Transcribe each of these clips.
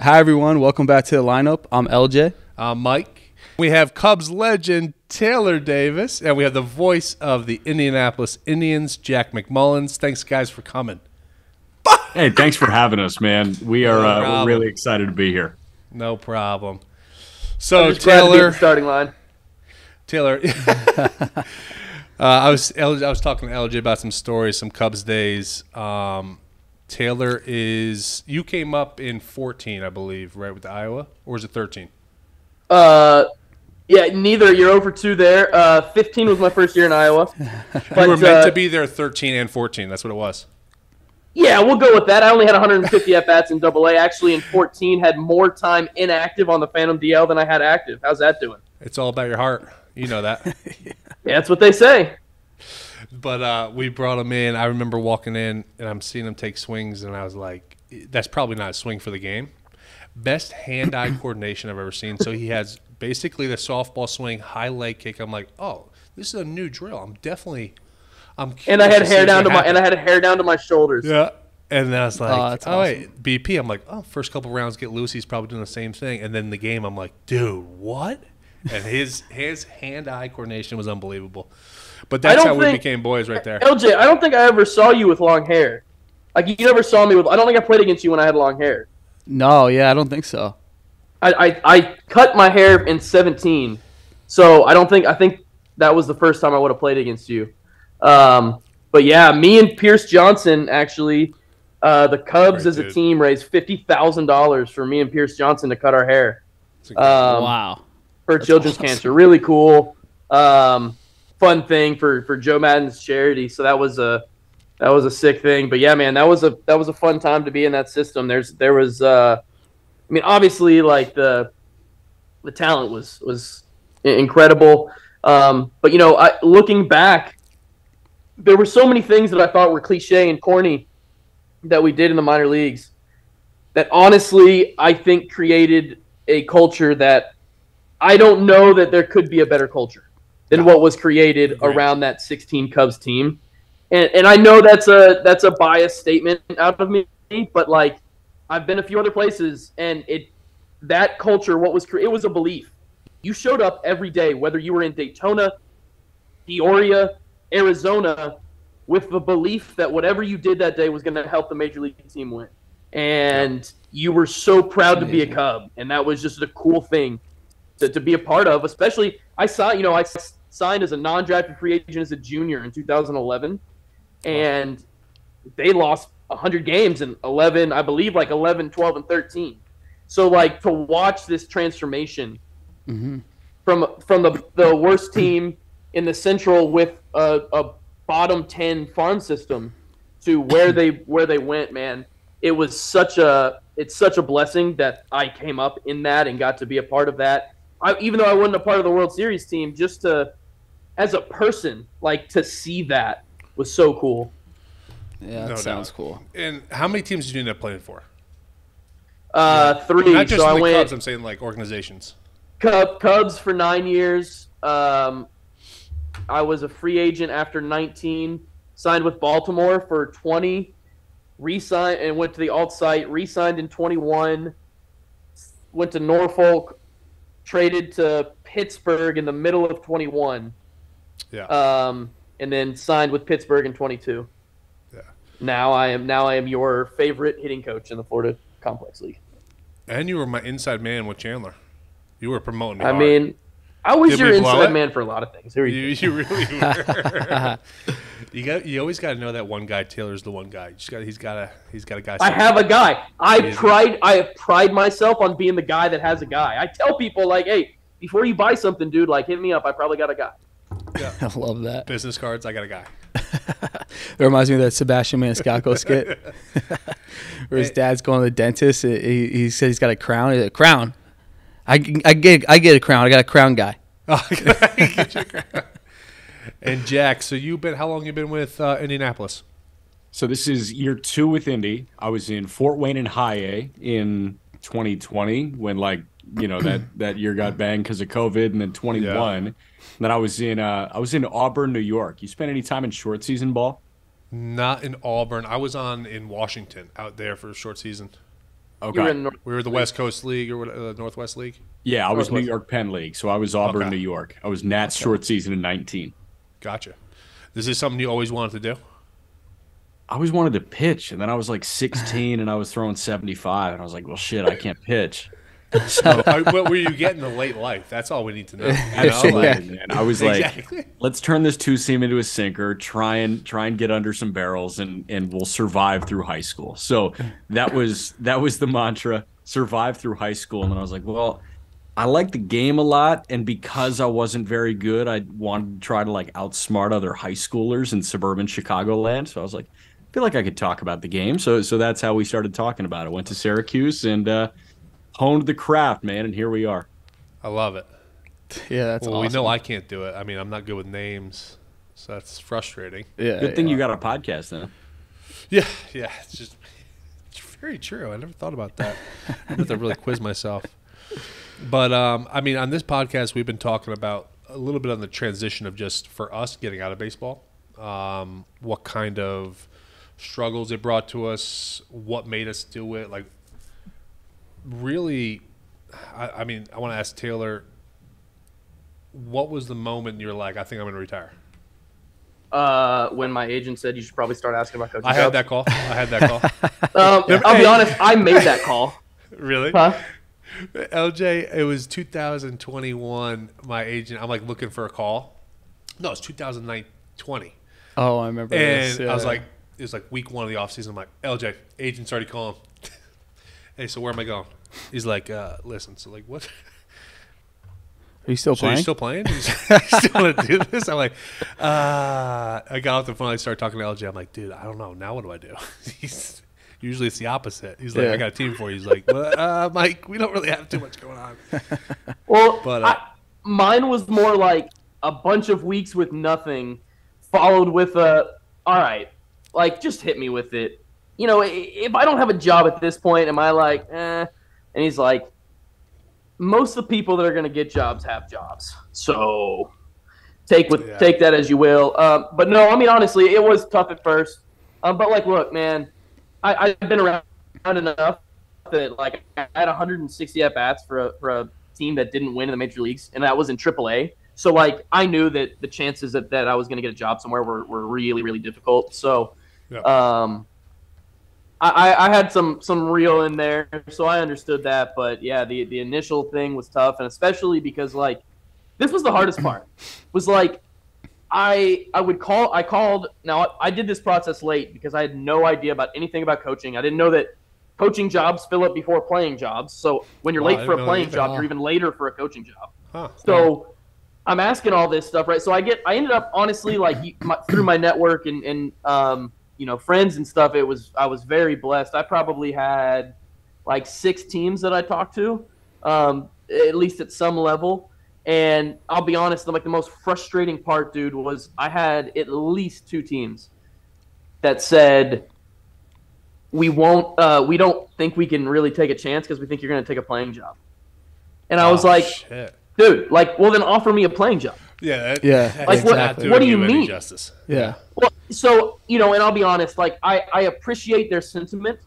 Hi, everyone. Welcome back to the lineup. I'm LJ. I'm Mike. We have Cubs legend Taylor Davis, and we have the voice of the Indianapolis Indians, Jack McMullen. Thanks, guys, for coming. Hey, thanks for having us, man. We're really excited to be here. No problem. So, I'm just glad to be at Taylor, the starting line. Taylor, I was talking to LJ about some stories, some Cubs days. Taylor you came up in 14, I believe, right, with Iowa, or was it 13? Yeah, neither. You're over 2 there. 15 was my first year in Iowa. You were meant to be there 13 and 14. That's what it was. Yeah, we'll go with that. I only had 150 at-bats in AA. Actually, in 14, had more time inactive on the Phantom DL than I had active. How's that doing? It's all about your heart. You know that. Yeah, that's what they say. But we brought him in. I remember walking in, and I'm seeing him take swings, and I was like, that's probably not a swing for the game. Best hand-eye coordination I've ever seen. So he has basically the softball swing, high leg kick. I'm like, oh, this is a new drill. I'm and I had hair down to my shoulders. Yeah. And then I was like, oh, wait, BP. I'm like, oh, first couple rounds get loose. He's probably doing the same thing. And then in the game, I'm like, dude, what? And his hand-eye coordination was unbelievable. But that's how we became boys right there. LJ, I don't think I ever saw you with long hair. Like, you never saw me with – I don't think I played against you when I had long hair. No, yeah, I don't think so. I cut my hair in 17, so I think that was the first time I would have played against you. But yeah, me and Pierce Johnson actually, the Cubs as a team raised $50,000 for me and Pierce Johnson to cut our hair. Wow. For children's cancer, really cool. Fun thing for Joe Madden's charity. So that was a sick thing. But yeah, man, that was a fun time to be in that system. There was I mean, obviously, like the talent was incredible. But you know, looking back, there were so many things that I thought were cliche and corny that we did in the minor leagues that honestly I think created a culture that I don't know that there could be a better culture than what was created around that 16 Cubs team. And I know that's a biased statement out of me, but like I've been a few other places and that culture, it was a belief. You showed up every day, whether you were in Daytona, Peoria, Arizona, with the belief that whatever you did that day was going to help the major league team win. And you were so proud to be a Cub, and that was just a cool thing to be a part of. Especially, I signed as a non-drafted free agent as a junior in 2011, and they lost 100 games in 11, I believe, like 11, 12, and 13. So, like, to watch this transformation from the worst team in the Central with a bottom 10 farm system to where they went, man, it's such a blessing that I came up in that and got to be a part of that. Even though I wasn't a part of the World Series team, just as a person, like, to see that was so cool. Yeah, that sounds cool. And how many teams did you end up playing for? 3. Not just so the Cubs, I'm saying like organizations. Cubs for 9 years. I was a free agent after 19. Signed with Baltimore for 20. Re-signed and went to the alt site. Re-signed in 21. Went to Norfolk. Traded to Pittsburgh in the middle of 21. Yeah. And then signed with Pittsburgh in 22. Yeah. Now I am your favorite hitting coach in the Florida Complex League. And you were my inside man with Chandler. You were promoting me I hard. mean, I was Did your we blow inside it? man for a lot of things. You really were. You always got to know that one guy. Taylor's the one guy. He's got a guy. I have a guy. I have pride myself on being the guy that has a guy. I tell people, like, hey, before you buy something, dude, like, hit me up. I probably got a guy. Yeah. I love that. Business cards. I got a guy. It reminds me of that Sebastian Maniscalco skit where his dad's going to the dentist. He said he's got a crown. He's like, crown. I get a crown. I got a crown guy. Oh, get your crown. And Jack, so how long you been with Indianapolis? So this is year 2 with Indy. I was in Fort Wayne and High A in 2020 when, like, you know, that year got banged because of COVID, and then 21. Yeah. Then I was in Auburn, New York. You spent any time in short season ball? Not in Auburn. I was in Washington out there for a short season. Okay. You were in North We were the West Coast League or Northwest League. Yeah, I was New Northwest. York Penn League, so I was Auburn, Okay. New York. I was Nats short season in 19. Gotcha. Is this something you always wanted to do? I always wanted to pitch, and then I was like 16, and I was throwing 75, and I was like, well, shit, I can't pitch. What were you getting in late life? That's all we need to know. You know? Absolutely, man. I was like, Exactly. let's turn this two seam into a sinker, try and get under some barrels, and we'll survive through high school. So that was the mantra, survive through high school. And then I was like, well, I like the game a lot, and because I wasn't very good, I wanted to try to like outsmart other high schoolers in suburban Chicagoland. So I was like, I feel like I could talk about the game. So that's how we started talking about it. Went to Syracuse and honed the craft, man, and here we are. I love it. Yeah, that's Well, awesome. we know I can't do it. I mean, I'm not good with names, so that's frustrating. Yeah, Good thing you got a podcast then. Yeah. It's very true. I never thought about that. I have to really quiz myself. But I mean, on this podcast, we've been talking about a little bit on the transition of just for us getting out of baseball, what kind of struggles it brought to us, what made us do it. Like, really, I mean, I want to ask Taylor, what was the moment you're like, I think I'm going to retire? When my agent said you should probably start asking about coaching. I had that call. I'll be honest, I made that call. Really? Huh? LJ, it was 2021. My agent, I'm like looking for a call. No, it's 2020. Oh, I remember And this. Yeah. I was like, it was like week 1 of the offseason. I'm like, LJ, agent's already calling. Hey, so where am I going? He's like, listen, so like, what? are you still So playing? you're still playing? You still want to do this? I'm like, I got off the phone. I started talking to LJ. I'm like, dude, I don't know. Now what do I do? Usually it's the opposite. He's like, Yeah. I got a team for you. He's like, well, Mike, we don't really have too much going on. Well, But, mine was more like a bunch of weeks with nothing, followed with a, all right, like just hit me with it. You know, if I don't have a job at this point, am I like, eh? And he's like, most of the people that are going to get jobs have jobs. So take that as you will. But no, I mean, honestly, it was tough at first. But like, look, man, I've been around enough that like I had 160 at-bats for a team that didn't win in the major leagues, and that was in AAA. So like I knew that the chances that I was going to get a job somewhere were really, really difficult. So I had some real in there, so I understood that. But yeah, the initial thing was tough, and especially because like this was the hardest part. Was like I called. Now I did this process late because I had no idea about anything about coaching. I didn't know that coaching jobs fill up before playing jobs. So when you're late for a playing job, you're even later for a coaching job. Huh. So I'm asking all this stuff, right? So I ended up honestly like through my network and you know, friends and stuff. I was very blessed. I probably had like 6 teams that I talked to, at least at some level. And I'll be honest, like the most frustrating part, dude, was I had at least 2 teams that said we don't think we can really take a chance because we think you're going to take a playing job. And I was like, shit. dude, like, well then offer me a playing job. Yeah. Like, what do you mean? Justice. Yeah. Well, so, you know, and I'll be honest, like I appreciate their sentiment,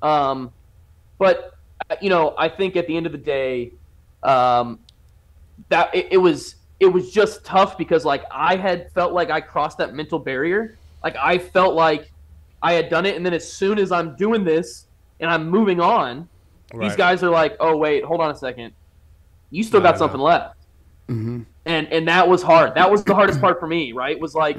but you know, I think at the end of the day, that it was just tough because like I had felt like I crossed that mental barrier. Like I felt like I had done it, and then as soon as I'm doing this and I'm moving on, these guys are like, "Oh wait, hold on a second, you still got something left." Mm-hmm. And that was hard. That was the hardest part for me, right? Was like,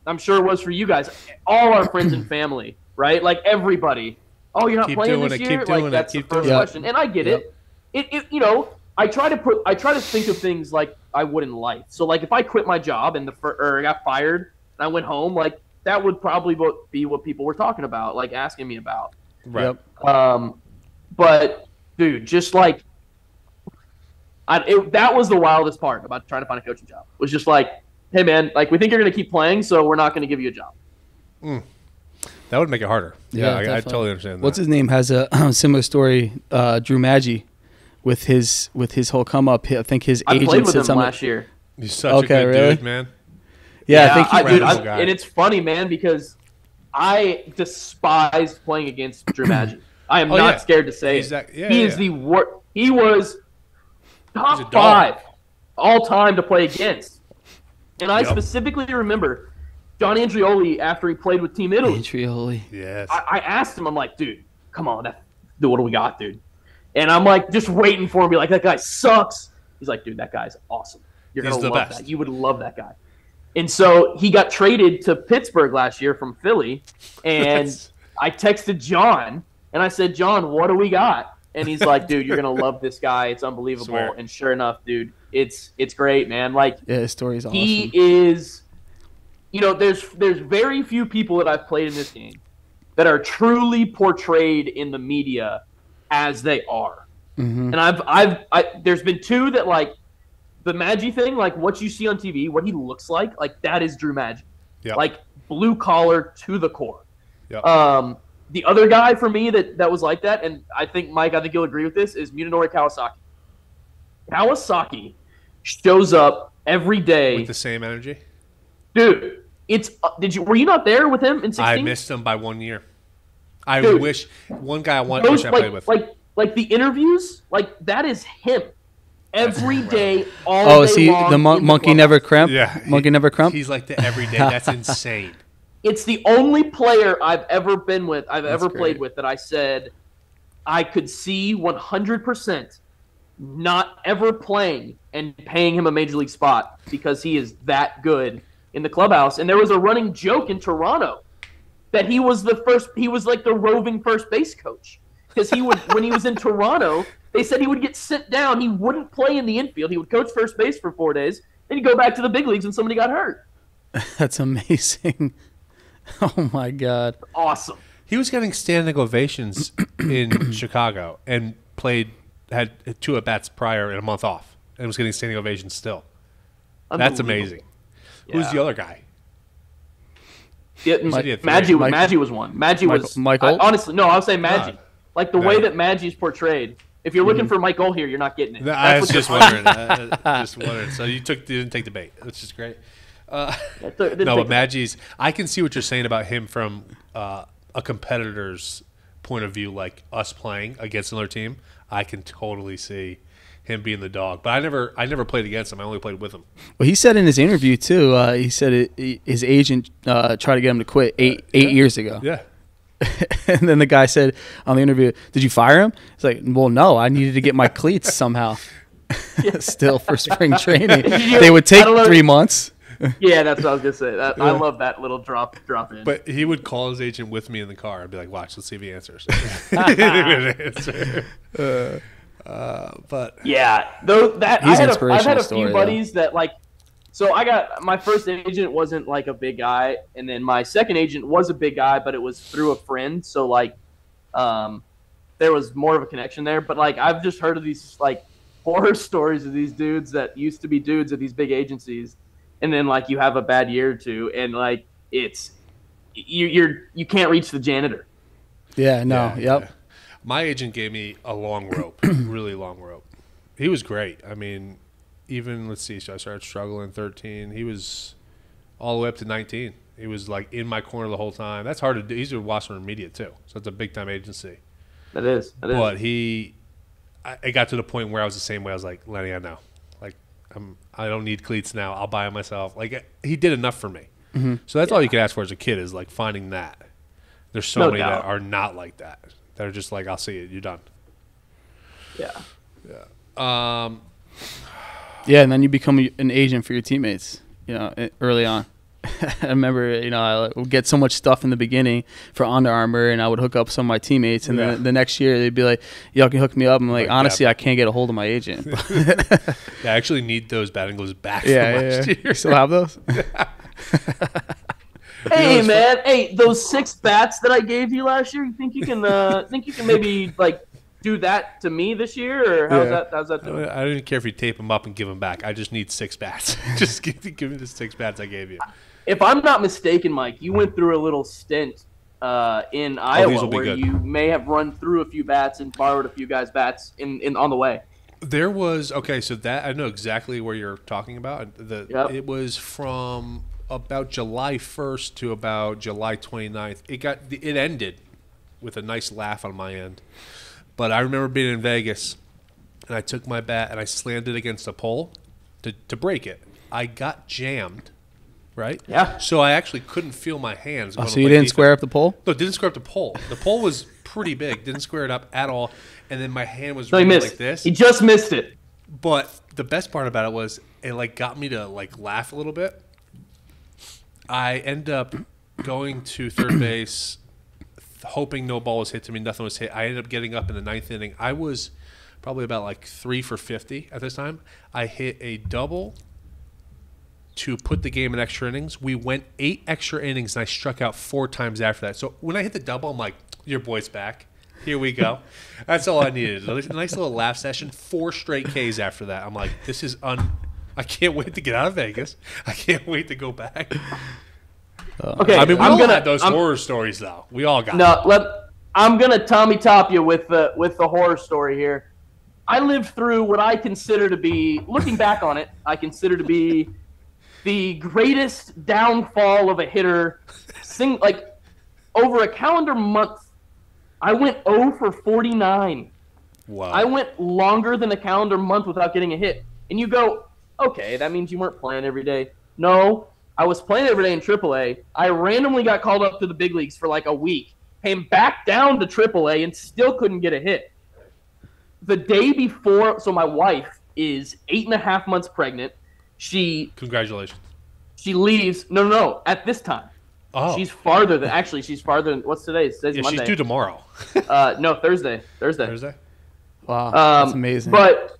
I'm sure it was for you guys, all our friends and family, right? Like everybody. Oh, you're not playing this year? Like that's the first question. And I get it. It you know, I try to think of things like I would in life. So like if I quit my job and or got fired and I went home, like that would probably be what people were talking about, like asking me about. Right. But dude, just like that was the wildest part about trying to find a coaching job. Was just like, hey man, like we think you're going to keep playing, so we're not going to give you a job. That would make it harder. Yeah, I definitely. totally understand that. What's his name has a similar story. Drew Maggi, with his whole come up. I think his I agent played with said him something. last year. He's such a good dude, man. Yeah, I think incredible guy. and it's funny, man, because I despised playing against Drew Maggi. I am not scared to say he is the worst. He was top 5 all time to play against. And I specifically remember John Andrioli after he played with Team Italy. Andrioli. Yes. I asked him, I'm like, dude, come on, dude, what do we got, dude? And I'm like, just waiting for him to be like, that guy sucks. He's like, dude, that guy's awesome. You're going to love that. You would love that guy. And so he got traded to Pittsburgh last year from Philly. And I texted John, and I said, John, what do we got? And he's like, dude, you're going to love this guy. It's unbelievable. Swear. And sure enough, dude, it's great, man. Like, yeah, his story's awesome. He is, there's very few people that I've played in this game that are truly portrayed in the media as they are. Mm-hmm. And there's been 2 that, like, the Maggi thing, like what you see on TV, what he looks like that is Drew Maggi. Yep. Like blue collar to the core. Yep. The other guy for me that was like that, and I think you'll agree with this, is Munenori Kawasaki. Kawasaki shows up every day with the same energy. Dude, were you not there with him in 16? I missed him by 1 year. I wish one guy I wish I played with. Like the interviews, like that is him. Every day, all day is he long the monkey never crump? Yeah. Monkey never crump? He's like the everyday. That's insane. It's the only player I've ever been with, ever great. played with, that I said I could see 100% not ever playing and paying him a major league spot because he is that good in the clubhouse. And there was a running joke in Toronto that he was like the roving first base coach. Because when he was in Toronto, they said he would get sent down. He wouldn't play in the infield. He would coach first base for 4 days. Then he'd go back to the big leagues when somebody got hurt. That's amazing. Oh, my God. Awesome. He was getting standing ovations in Chicago and had 2 at-bats prior and a month off and was getting standing ovations still. That's amazing. Yeah. Who's the other guy? Yeah, Maggi was one. Michael? Honestly, no, I would say Maggi. Like the way that Maggi's portrayed. If you're looking for Michael here, you're not getting it. I was just wondering. So you didn't take the bait, which is great. No, but Maggi's. I can see what you're saying about him from a competitor's point of view, like us playing against another team. I can totally see him being the dog. But I never played against him. I only played with him. Well, he said in his interview too. He said his agent tried to get him to quit eight years ago. Yeah. And then the guy said on the interview, "Did you fire him?" He's like, "Well, no. I needed to get my cleats somehow." Still for spring training, they would take 3 months. Yeah, that's what I was gonna say. I love that little drop in. But he would call his agent with me in the car. I'd be like, "Watch, let's see if he answers." But yeah, I've had a few buddies that like. So I got my first agent wasn't like a big guy, and then my second agent was a big guy, but it was through a friend. So like, there was more of a connection there. But like, I've just heard of these like horror stories of these dudes that used to be dudes at these big agencies, and then like you have a bad year or two, and like it's you can't reach the janitor. Yeah. No. Yep. Yeah. My agent gave me a long rope, really long rope. He was great. I mean. Even, let's see, so I started struggling 13. He was all the way up to 19. He was, like, in my corner the whole time. That's hard to do. He's with Wasserman Media, too, so it's a big-time agency. That is. But I got to the point where I was the same way. I was like, Lenny, I know. Like, I don't need cleats now. I'll buy them myself. Like, he did enough for me. Mm-hmm. So that's all you could ask for as a kid is, like, finding that. There's so many that are not like that. That are just like, I'll see it. You're done. Yeah. Yeah, and then you become an agent for your teammates, early on. I remember, I would get so much stuff in the beginning for Under Armour, and I would hook up some of my teammates, and then the next year they'd be like, y'all can hook me up. I'm like, honestly, I can't get a hold of my agent. I actually need those batting gloves back from last year. You still have those? Hey, man. Hey, those 6 bats that I gave you last year, you think you can maybe, like, do that to me this year, or how's that doing? I don't even care if you tape them up and give them back. I just need 6 bats. Just give me the 6 bats I gave you. If I'm not mistaken, Mike, you went through a little stint in Iowa where you may have run through a few bats and borrowed a few guys' bats in on the way. There was so that I know exactly where you're talking about. It was from about July 1st to about July 29th. It ended with a nice laugh on my end. But I remember being in Vegas, and I took my bat and I slammed it against a pole to break it. I got jammed, right? Yeah. So I actually couldn't feel my hands. Oh, so you didn't square up the pole? No, didn't square up the pole. The pole was pretty big. Didn't square it up at all. And then my hand was So he really missed. like this. He just missed it. But the best part about it was it like got me to like laugh a little bit. I end up going to third base, hoping no ball was hit to me, nothing was hit. I ended up getting up in the ninth inning. I was probably about like 3 for 50 at this time. I hit a double to put the game in extra innings. We went 8 extra innings, and I struck out 4 times after that. So when I hit the double, I'm like, your boy's back. Here we go. That's all I needed. A nice little laugh session. 4 straight Ks after that. I'm like, this is I can't wait to get out of Vegas. I can't wait to go back. Okay, I mean, we all had those horror stories, though. We all got I'm gonna Tommy top you with the horror story here. I lived through what I consider to be, looking back on it, I consider to be the greatest downfall of a hitter. Over a calendar month, I went 0 for 49. Wow. I went longer than a calendar month without getting a hit. And you go, okay, that means you weren't playing every day. No, I was playing every day in AAA. I randomly got called up to the big leagues for like a week, came back down to AAA, and still couldn't get a hit. The day before, so my wife is 8.5 months pregnant. Congratulations. She leaves. No. At this time. Oh. She's farther than what's today? Today's Monday. She's due tomorrow. No, Thursday. Wow, that's amazing. But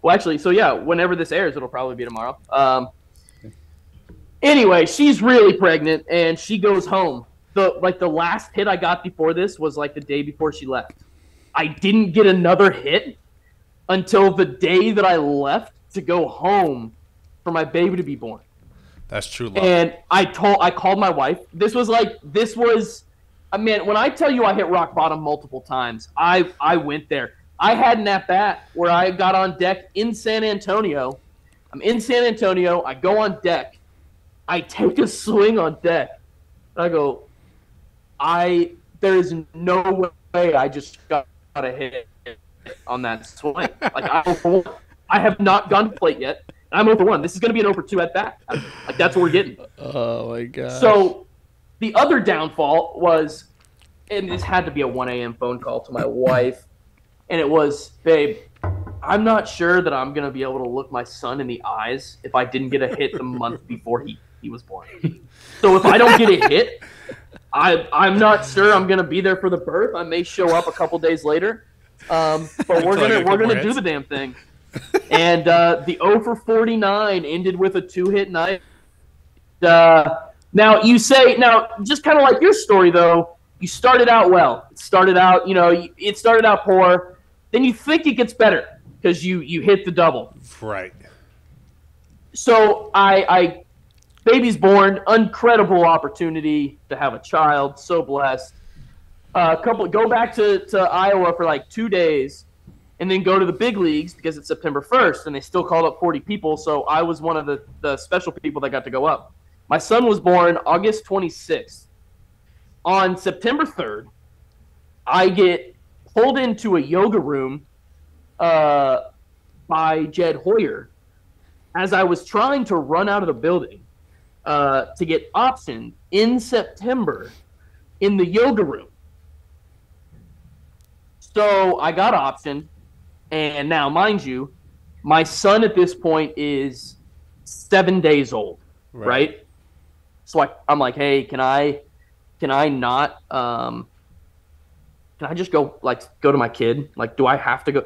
whenever this airs, it'll probably be tomorrow. Anyway, she's really pregnant, and she goes home. The last hit I got before this was like the day before she left. I didn't get another hit until the day that I left to go home for my baby to be born. That's true love. And I called my wife. This was when I tell you I hit rock bottom multiple times, I went there. I had an at-bat where I got on deck in San Antonio. I'm in San Antonio. I go on deck. I take a swing on deck. I go, there is no way I just got a hit on that swing. I have not gone to plate yet. I'm 0 for 1. This is going to be an 0 for 2 at bat. That's what we're getting. Oh, my God. So the other downfall was, and this had to be a 1 a.m. phone call to my wife, and it was, babe, I'm not sure that I'm going to be able to look my son in the eyes if I didn't get a hit the month before he was born. So if I don't get a hit, I'm not sure I'm going to be there for the birth. I may show up a couple days later, but we're gonna do the damn thing. And the 0 for 49 ended with a 2-hit night. Now just kind of like your story though, you started out well. It started out poor. Then you think it gets better because you hit the double. Right. So I baby's born, incredible opportunity to have a child. So blessed. Go back to Iowa for like 2 days, and then go to the big leagues because it's September 1st, and they still called up 40 people. So I was one of the special people that got to go up. My son was born August 26th. On September 3rd, I get pulled into a yoga room by Jed Hoyer as I was trying to run out of the building to get optioned in September in the yoga room. So I got optioned, and now, mind you, my son at this point is 7 days old, right? So I'm like, hey, can I not can I just go to my kid? Like, do I have to go?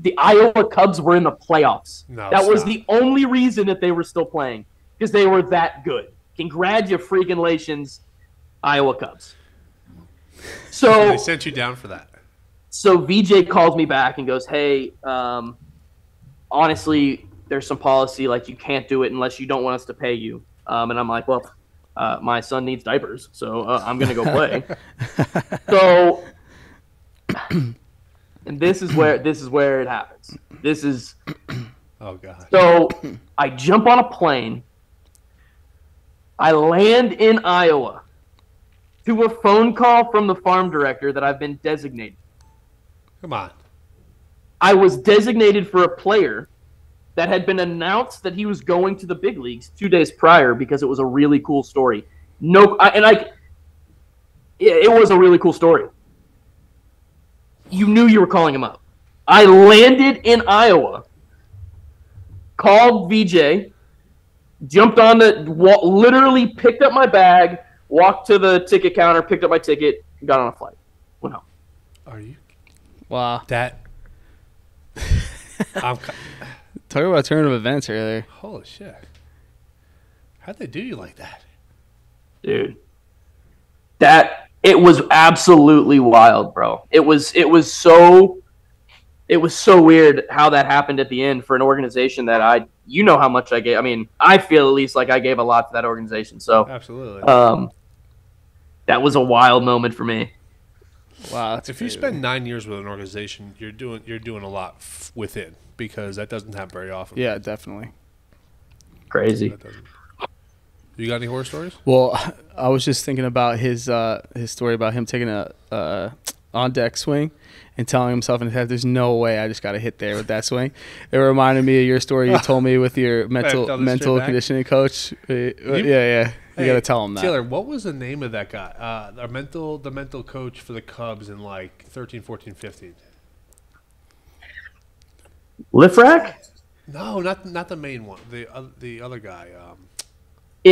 The Iowa Cubs were in the playoffs. No, that was the only reason that they were still playing, because they were that good. Congratulations, Iowa Cubs. So they sent you down for that. So VJ calls me back and goes, hey, honestly, there's some policy, like you can't do it unless you don't want us to pay you. And I'm like, well, my son needs diapers, so I'm going to go play. So, and this is where it happens. Oh God. So I jump on a plane. I land in Iowa. to a phone call from the farm director that I've been designated. Come on. I was designated for a player that had been announced that he was going to the big leagues 2 days prior because it was a really cool story. It was a really cool story. You knew you were calling him up. I landed in Iowa, called VJ, jumped on literally picked up my bag, walked to the ticket counter, picked up my ticket, got on a flight, went home. Are you? Wow. Talking about turn of events earlier. Holy shit. How'd they do you like that? Dude. It was absolutely wild, bro. It was so weird how that happened at the end for an organization that you know how much I gave. I mean, I feel at least like I gave a lot to that organization. So absolutely. That was a wild moment for me. Wow. If you spend 9 years with an organization, you're doing a lot within, because that doesn't happen very often. Yeah, definitely. Crazy. You got any horror stories? Well, I was just thinking about his story about him taking a on deck swing and telling himself in his head, "There's no way I just got a hit there with that swing." It reminded me of your story you told me with your mental conditioning coach. Yeah. You got to tell him that. Taylor, what was the name of that guy? The mental coach for the Cubs in like 13, 14, 15. Lifrak? No, not the main one. The other guy.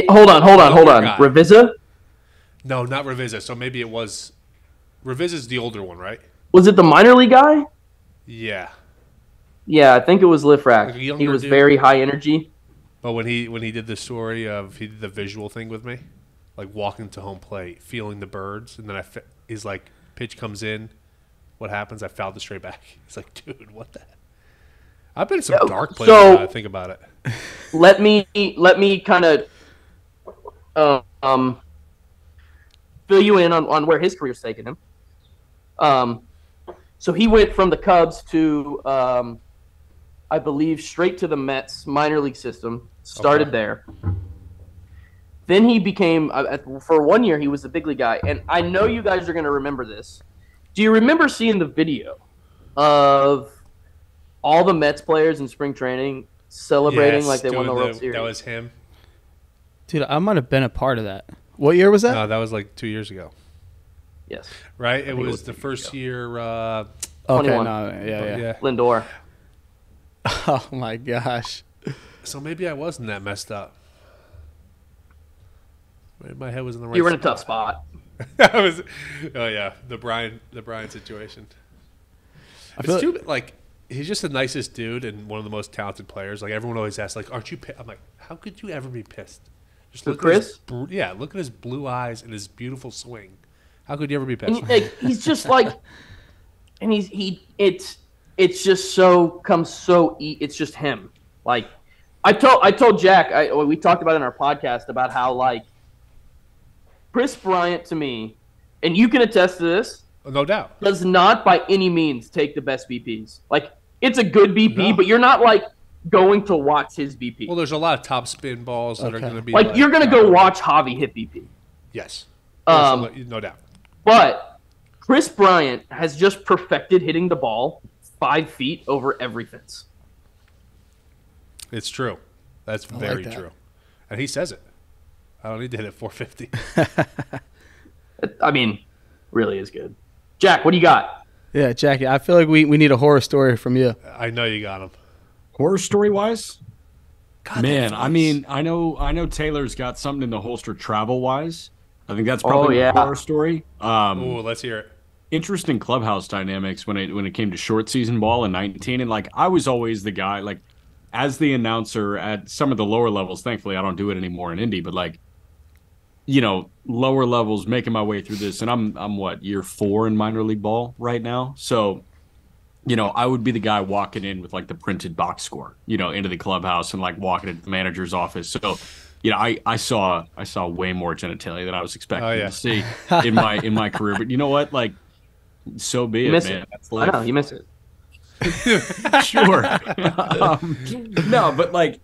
Hold on. Revisa? No, not Revisa. So maybe it was. Revisa's the older one, right? Was it the minor league guy? Yeah. Yeah, I think it was Lifrak. Like he was very high energy. But when he did the story of he did the visual thing with me, like walking to home plate, feeling the birds, and then he's like, pitch comes in, what happens? I fouled it straight back. He's like, dude, what the? I've been in some dark places. Now I think about it. Let me kind of fill you in on where his career's taken him. So he went from the Cubs to, I believe, straight to the Mets minor league system. Started there. Then he became, for 1 year, he was the big league guy. And I know you guys are going to remember this. Do you remember seeing the video of all the Mets players in spring training celebrating like they won the World Series? That was him. Dude, I might have been a part of that. What year was that? No, that was like 2 years ago. Yes. Right? It was the first year. Okay, 21. no, yeah. Lindor. Oh, my gosh. So maybe I wasn't that messed up. Maybe my head was in the right spot. You were in a tough spot. The Brian situation. It's too, like, he's just the nicest dude and one of the most talented players. Like, everyone always asks, like, aren't you pissed? I'm like, how could you ever be pissed? Just look Chris? Look at his blue eyes and his beautiful swing. How could you ever be pissed? And, like, he's just like, and it's just so it's just him. Like, I told Jack, we talked about it in our podcast about how, like, Chris Bryant to me, and you can attest to this, no doubt, does not by any means take the best BPs. Like, it's a good BP, but you're not like going to watch his BP. Well, there's a lot of top spin balls that are going to be like you're going to go watch Javi hit BP. Yes, no doubt. But Chris Bryant has just perfected hitting the ball 5 feet over every fence. It's true. That's very true, and he says it. I don't need to hit it 450. I mean, really is good. Jack, what do you got? Yeah, Jackie, I feel like we need a horror story from you. I know you got him. Horror story wise? God, man, I mean, I know Taylor's got something in the holster travel wise. I think that's probably a horror story. Let's hear it. Interesting clubhouse dynamics when it came to short season ball in 19, and like I was always the guy like as the announcer at some of the lower levels. Thankfully, I don't do it anymore in Indy, but like, you know, lower levels, making my way through this, and I'm what, year 4 in minor league ball right now. So, you know, I would be the guy walking in with like the printed box score, you know, into the clubhouse and like walking into the manager's office. So, you know, I saw way more genitalia than I was expecting to see in my career. But you know what? Like, so be it, man. I know you miss it. Sure. No, but like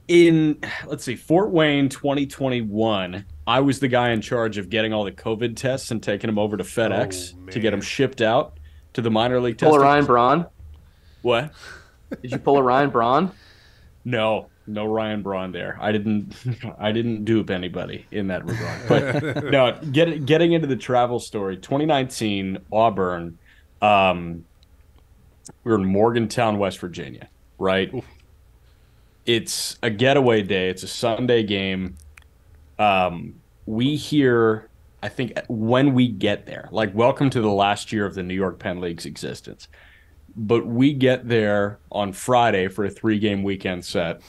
in, let's see, Fort Wayne 2021, I was the guy in charge of getting all the COVID tests and taking them over to FedEx to get them shipped out to the minor league testing. Pull a Ryan Braun? What? Did you pull a Ryan Braun? No Ryan Braun there. I didn't dupe anybody in that regard. But no, getting into the travel story. 2019 Auburn. We were in Morgantown, West Virginia, right? Oof. It's a getaway day. It's a Sunday game. We hear, I think, when we get there, like, welcome to the last year of the New York Penn League's existence. But we get there on Friday for a 3-game weekend set.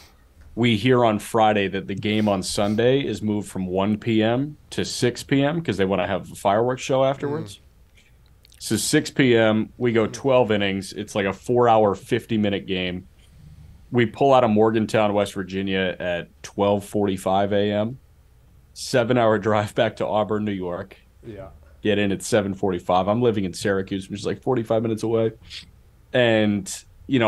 We hear on Friday that the game on Sunday is moved from 1 p.m. to 6 p.m. because they want to have a fireworks show afterwards. So 6 p.m., we go 12 innings. It's like a 4-hour, 50-minute game. We pull out of Morgantown, West Virginia at 12:45 a.m. 7-hour drive back to Auburn, New York. Yeah. Get in at 7:45. I'm living in Syracuse, which is like 45 minutes away. And, you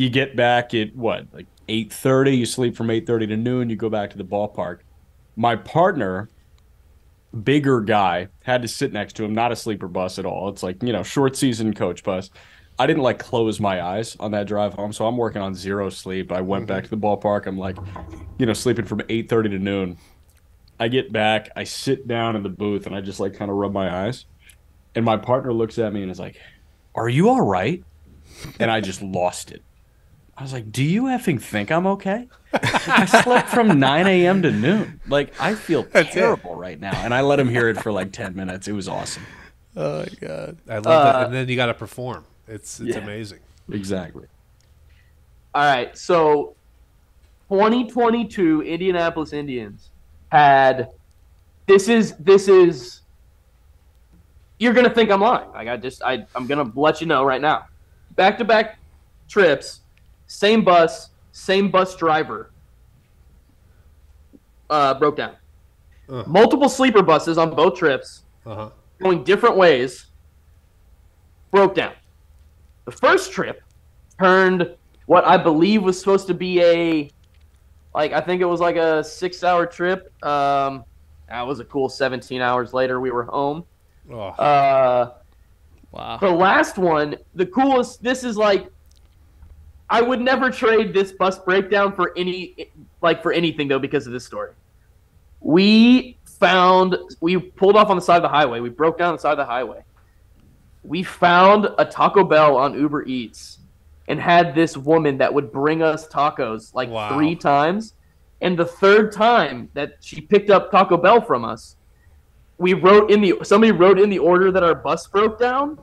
get back at like 8:30. You sleep from 8:30 to noon. You go back to the ballpark. My partner, bigger guy, had to sit next to him, not a sleeper bus at all. It's like, short season coach bus. I didn't like close my eyes on that drive home, so I'm working on 0 sleep. I went back to the ballpark. I'm like, sleeping from 8:30 to noon. I get back, I sit down in the booth, and I just like kind of rub my eyes. And my partner looks at me and is like, "Are you all right?" And I just lost it. I was like, "Do you effing think I'm okay? I slept from 9 a.m. to noon. Like, I feel terrible right now." And I let him hear it for like 10 minutes. It was awesome. Oh, my God. I love that. And then you got to perform. It's amazing. Exactly. All right. So 2022 Indianapolis Indians had this is you're going to think I'm lying. Like I'm going to let you know right now. Back-to-back trips, same bus driver broke down. Multiple sleeper buses on both trips, going different ways, broke down. The first trip turned what I believe was supposed to be I think it was like a 6-hour trip. That was a cool 17 hours later. We were home. Wow. The last one, the coolest, this is like, I would never trade this bus breakdown for anything though because of this story. We pulled off on the side of the highway. We broke down the side of the highway. We found a Taco Bell on Uber Eats and had this woman that would bring us tacos 3 times. And the third time that she picked up Taco Bell from us, somebody wrote in the order that our bus broke down,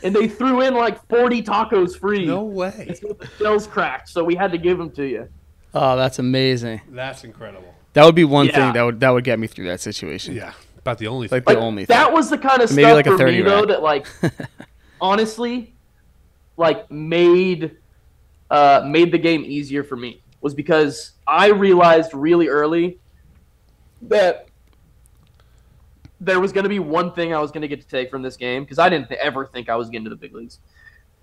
and they threw in 40 tacos free. No way. So the shells cracked, so we had to give them to you. Oh, that's amazing. That's incredible. That would be one thing that would get me through that situation. Yeah, about the only thing. The only thing. That was the kind of maybe stuff like a for 30 me, though, rack. that honestly, made the game easier for me. Was because I realized really early that there was going to be one thing I was going to get to take from this game, because I didn't ever think I was getting to the big leagues.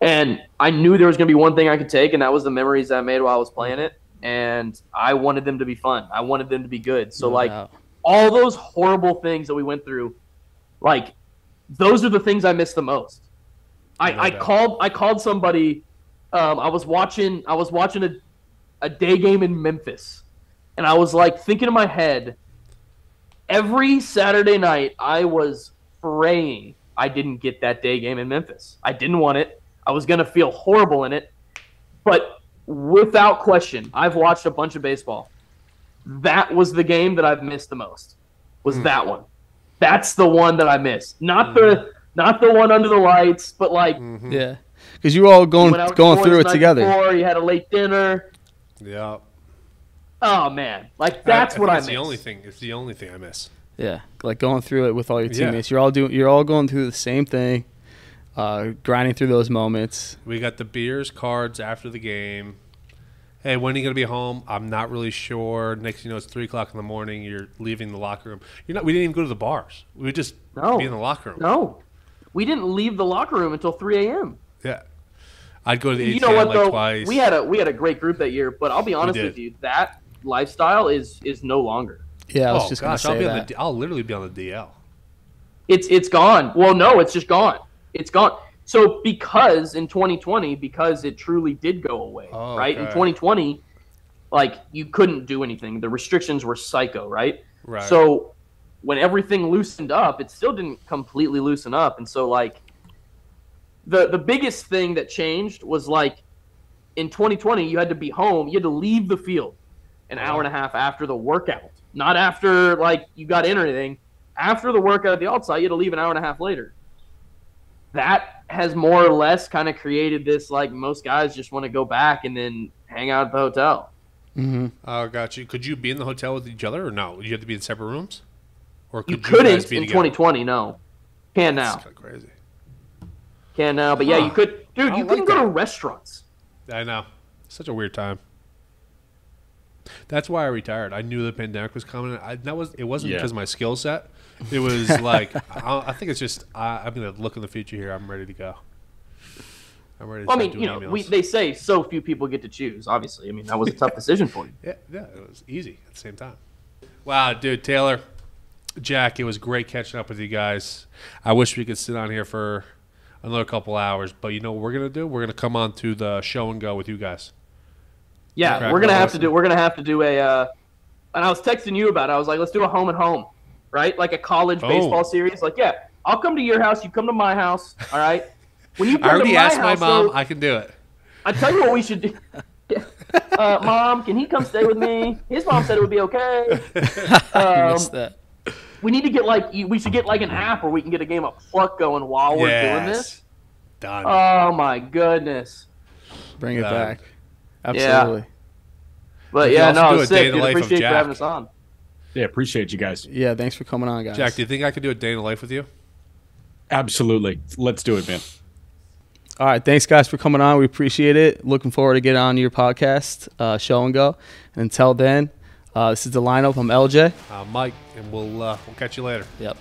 And I knew there was going to be one thing I could take, and that was the memories I made while I was playing it. And I wanted them to be fun. I wanted them to be good. So, all those horrible things that we went through, those are the things I miss the most. I called somebody. I was watching a day game in Memphis, and I was thinking in my head, every Saturday night I was praying I didn't get that day game in Memphis. I didn't want it. I was going to feel horrible in it. But without question, I've watched a bunch of baseball. That was the game that I've missed the most. Was that one. That's the one that I missed. Not the one under the lights, but yeah. Because you were all going through it together. Before, you had a late dinner. Yeah. Oh man, that's what I miss. It's the only thing I miss. Yeah, going through it with all your teammates. You're all going through the same thing, grinding through those moments. We got the beers, cards after the game. Hey, when are you gonna be home? I'm not really sure. Next thing you know, it's 3:00 in the morning. You're leaving the locker room. We didn't even go to the bars. We would just be in the locker room. No, we didn't leave the locker room until 3 a.m. Yeah. I'd go to the ATM you know what, though? Twice. We had a great group that year, but I'll be honest with you, that lifestyle is no longer. Yeah, I was just going to say that. I'll literally be on the DL. It's gone. Well, no, it's just gone. It's gone. So because in 2020, because it truly did go away, right? In 2020, like you couldn't do anything. The restrictions were psycho, right? Right. So when everything loosened up, it still didn't completely loosen up. And so like the biggest thing that changed was like in 2020, you had to be home. You had to leave the field an hour and a half after the workout, not after like you got in or anything. After the workout at the alt site, you had to leave an hour and a half later. That has more or less kind of created this, like most guys just want to go back and then hang out at the hotel. Mm-hmm. Oh, got you. Could you be in the hotel with each other or no? You have to be in separate rooms? Or You could you guys couldn't be in together? 2020, no. Can now. That's kind of crazy. Can now. But yeah, you could. Dude, you couldn't go to restaurants. I know. Such a weird time. That's why I retired. I knew the pandemic was coming. It wasn't because of my skill set. It was like I think it's just I'm gonna look in the future here. I'm ready to go. I'm ready to Well, I start mean, doing emails. they say so few people get to choose. Obviously, I mean that was a tough decision for you. Yeah, it was easy at the same time. Wow, dude, Taylor, Jack, it was great catching up with you guys. I wish we could sit on here for another couple hours, but you know what we're gonna do? We're gonna come on to the show and go with you guys. Yeah, we're gonna have to do a. And I was texting you about it. I was like, let's do a home and home, right? Like a college baseball series. Like, yeah, I'll come to your house. You come to my house. All right. When you come I already to my asked house, my mom. though, I can do it. I tell you what we should do. Mom, can he come stay with me? His mom said it would be okay. I missed that. We need to get we should get like an app where we can get a game of Pluck going while we're doing this. Done. Oh my goodness. Bring it Done. back. Absolutely. Yeah. But We yeah, can also no, do it's a day sick. in the Dude, life of appreciate you Jack. having us on. Yeah, appreciate you guys. Yeah, thanks for coming on, guys. Jack, do you think I could do a day in the life with you? Absolutely. Let's do it, man. All right, thanks, guys, for coming on. We appreciate it. Looking forward to getting on your podcast, Show and Go. And until then, this is The Lineup. I'm LJ. Mike, and we'll catch you later. Yep.